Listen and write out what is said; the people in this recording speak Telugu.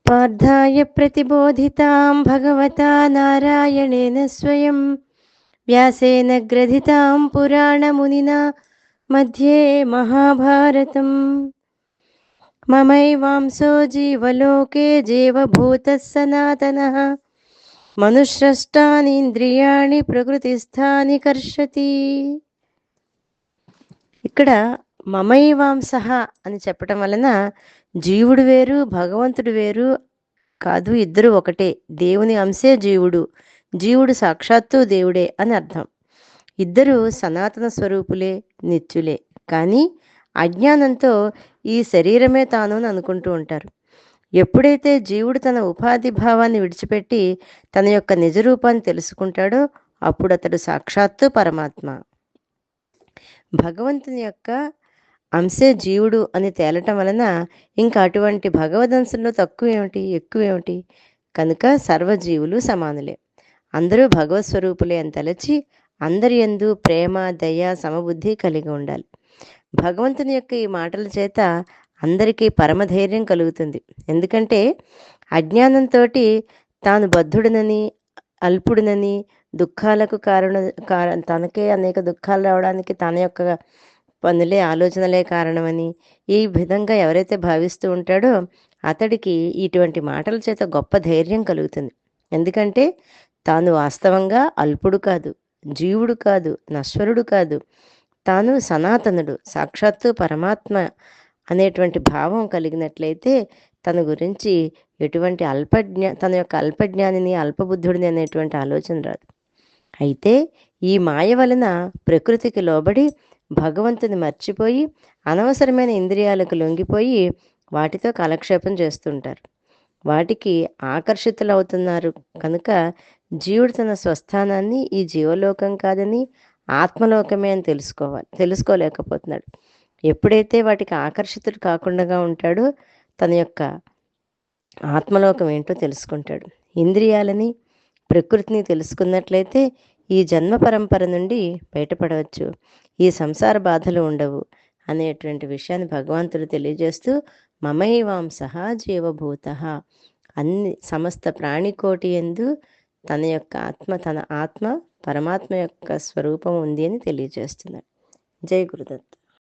పార్థాయ ప్రతిబోధితాం భగవతా నారాయణేన స్వయం వ్యాసేన గ్రథితాం పురాణమునినా మధ్యే మహాభారతం. మమైవాంసో జీవలోకే జీవభూతః సనాతనః మనుష్యష్టానీంద్రియాణి ప్రకృతిస్థాని కర్షతి. ఇక్కడ మమైవాంసః అని చెప్పటం వలన జీవుడు వేరు భగవంతుడు వేరు కాదు, ఇద్దరు ఒకటే. దేవుని అంశే జీవుడు, జీవుడు సాక్షాత్తు దేవుడే అని అర్థం. ఇద్దరు సనాతన స్వరూపులే, నిత్యులే. కానీ అజ్ఞానంతో ఈ శరీరమే తాను అని అనుకుంటూ ఉంటారు. ఎప్పుడైతే జీవుడు తన ఉపాధి భావాన్ని విడిచిపెట్టి తన యొక్క నిజరూపాన్ని తెలుసుకుంటాడో అప్పుడు అతడు సాక్షాత్తు పరమాత్మ. భగవంతుని యొక్క అంశే జీవుడు అని తేలటం వలన ఇంకా అటువంటి భగవదంశంలో తక్కువ ఏమిటి, ఎక్కువ ఏమిటి? కనుక సర్వజీవులు సమానులే, అందరూ భగవత్ స్వరూపులే అని తలచి అందరి యందు ప్రేమ, దయ, సమబుద్ధి కలిగి ఉండాలి. భగవంతుని యొక్క ఈ మాటల చేత అందరికీ పరమధైర్యం కలుగుతుంది. ఎందుకంటే అజ్ఞానంతో తాను బద్ధుడినని, అల్పుడినని, దుఃఖాలకు తనకే అనేక దుఃఖాలు రావడానికి తన యొక్క పనులే, ఆలోచనలే కారణమని ఈ విధంగా ఎవరైతే భావిస్తూ ఉంటాడో అతడికి ఇటువంటి మాటల చేత గొప్ప ధైర్యం కలుగుతుంది. ఎందుకంటే తాను వాస్తవంగా అల్పుడు కాదు, జీవుడు కాదు, నశ్వరుడు కాదు, తాను సనాతనుడు, సాక్షాత్తు పరమాత్మ అనేటువంటి భావం కలిగినట్లయితే తన గురించి ఎటువంటి తన యొక్క అల్పజ్ఞానిని, అల్పబుద్ధుడిని అనేటువంటి ఆలోచన రాదు. అయితే ఈ మాయ వలన ప్రకృతికి లోబడి భగవంతుని మర్చిపోయి అనవసరమైన ఇంద్రియాలకు లొంగిపోయి వాటితో కాలక్షేపం చేస్తుంటారు, వాటికి ఆకర్షితులవుతున్నారు. కనుక జీవుడు తన స్వస్థానాన్ని ఈ జీవలోకం కాదని ఆత్మలోకమే అని తెలుసుకోలేకపోతున్నాడు. ఎప్పుడైతే వాటికి ఆకర్షితుడు కాకుండా ఉంటాడో తన యొక్క ఆత్మలోకం ఏంటో తెలుసుకుంటాడు. ఇంద్రియాలని, ప్రకృతిని తెలుసుకున్నట్లయితే ఈ జన్మ పరంపర నుండి బయటపడవచ్చు, ఈ సంసార బాధలు ఉండవు అనేటువంటి విషయాన్ని భగవంతుడు తెలియజేస్తూ మమైవాంసః జీవభూతః, అన్ని సమస్త ప్రాణికోటి యందు తన ఆత్మ పరమాత్మ యొక్క స్వరూపం ఉంది అని తెలియజేస్తున్నాడు. జై గురుదత్త.